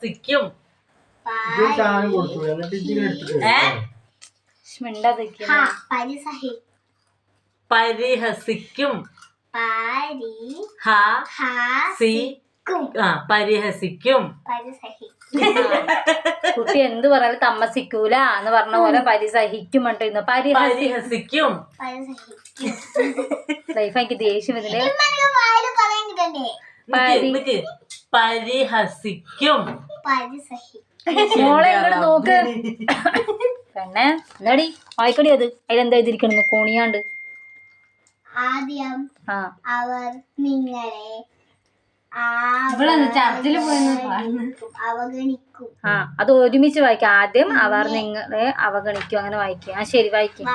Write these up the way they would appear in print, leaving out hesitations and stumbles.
സിക്കും പരിഹസിക്കും പരിഹസിക്കും. കുട്ടി എന്ത് പറയാലും തമ്മസിക്കൂല എന്ന് പറഞ്ഞ പോലെ പരിസഹിക്കും പറഞ്ഞിരുന്നു. പരിഹസിക്കും. ലൈഫ് എനിക്ക് ദേഷ്യം ഇതില്. പരിഹസിക്കും. മോളെ ഇങ്ങോട്ട് നോക്ക് പെണ്ണെ. എന്താടി വായിക്കടി അത്. അതിലെന്താ എഴുതിയിരിക്കണെന്ന് കോണിയാണ്ട്. ആദ്യം അവർ നിങ്ങളെ ചർച്ചിൽ പോയി അവഗണിക്കും. അത് ഒരുമിച്ച് വായിക്കാം. ആദ്യം അവർ നിങ്ങളെ അവഗണിക്കും. അങ്ങനെ വായിക്കും. ആ ശരി വായിക്കും.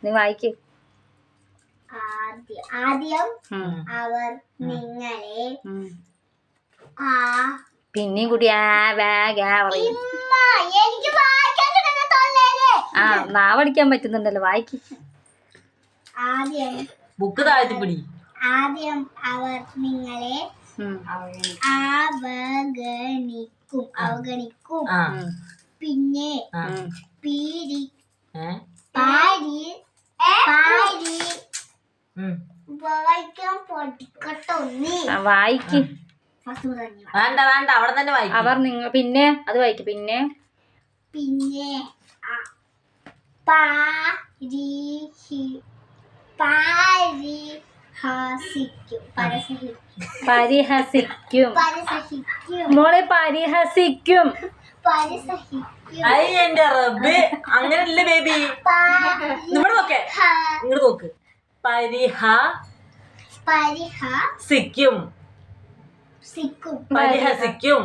നീ വായിക്ക്. ആദ്യം അവർ നിങ്ങളെ പിന്നെയും കൂടി പറയും. നാവടിക്കാൻ പറ്റുന്നുണ്ടല്ലോ. വായിക്ക്. ബുക്ക് താഴ്ത്തിപ്പിടി. ആദ്യം അവർ നിങ്ങളെ അവഗണിക്കും. പിന്നെ വായിക്ക്. വേണ്ട വേണ്ട അവിടെ തന്നെ വായിക്കും. അവർ നിങ്ങൾ പിന്നെ അത് വായിക്കും. പിന്നെ പരിഹസിക്കും. മോളെ പരിഹസിക്കും. എന്റെ റബ്ബ് അങ്ങനല്ല ബേബി. ഇവിടെ നോക്കേ ഇങ്ങോട്ട് നോക്ക്. പരിഹസിക്കും. പരിഹസിക്കും.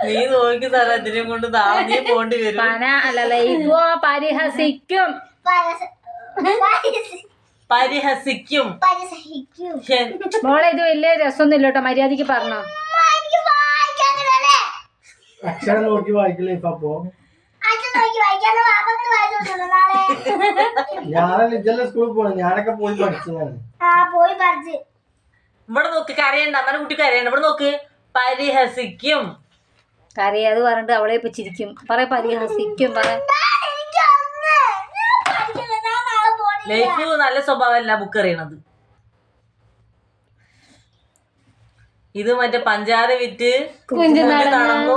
നീ നോക്കി സ്ഥലത്തിനെ കൊണ്ട് താഴെ പോണ്ടി വരും. അല്ലല്ലോ പരിഹസിക്കും. പരിഹസിക്കും. മോളെ ഇത് വലിയ രസമൊന്നും ഇല്ലോട്ടോ. മര്യാദക്ക് പറഞ്ഞോ. അക്ഷരം നോക്കി വായിക്കില്ലേ ഇപ്പൊ? ഞാനല്ല സ്കൂളിൽ പോണ. ഞാനൊക്കെ പോയി പഠിച്ചതാണ്. ഇവിടെ നോക്ക്. കരയണ്ട. അമ്മ കുട്ടി കരയണ്ട. ഇവിടെ നോക്ക്. പരിഹസിക്കും. കരയാത് പറഞ്ഞിട്ട് അവളെ ഇപ്പൊ ചിരിക്കും. പരിഹസിക്കും. ലൈഫ് നല്ല സ്വഭാവമല്ല ബുക്ക് അറിയണത്. ഇത് മറ്റേ പഞ്ചാര വിറ്റ് നടന്നു.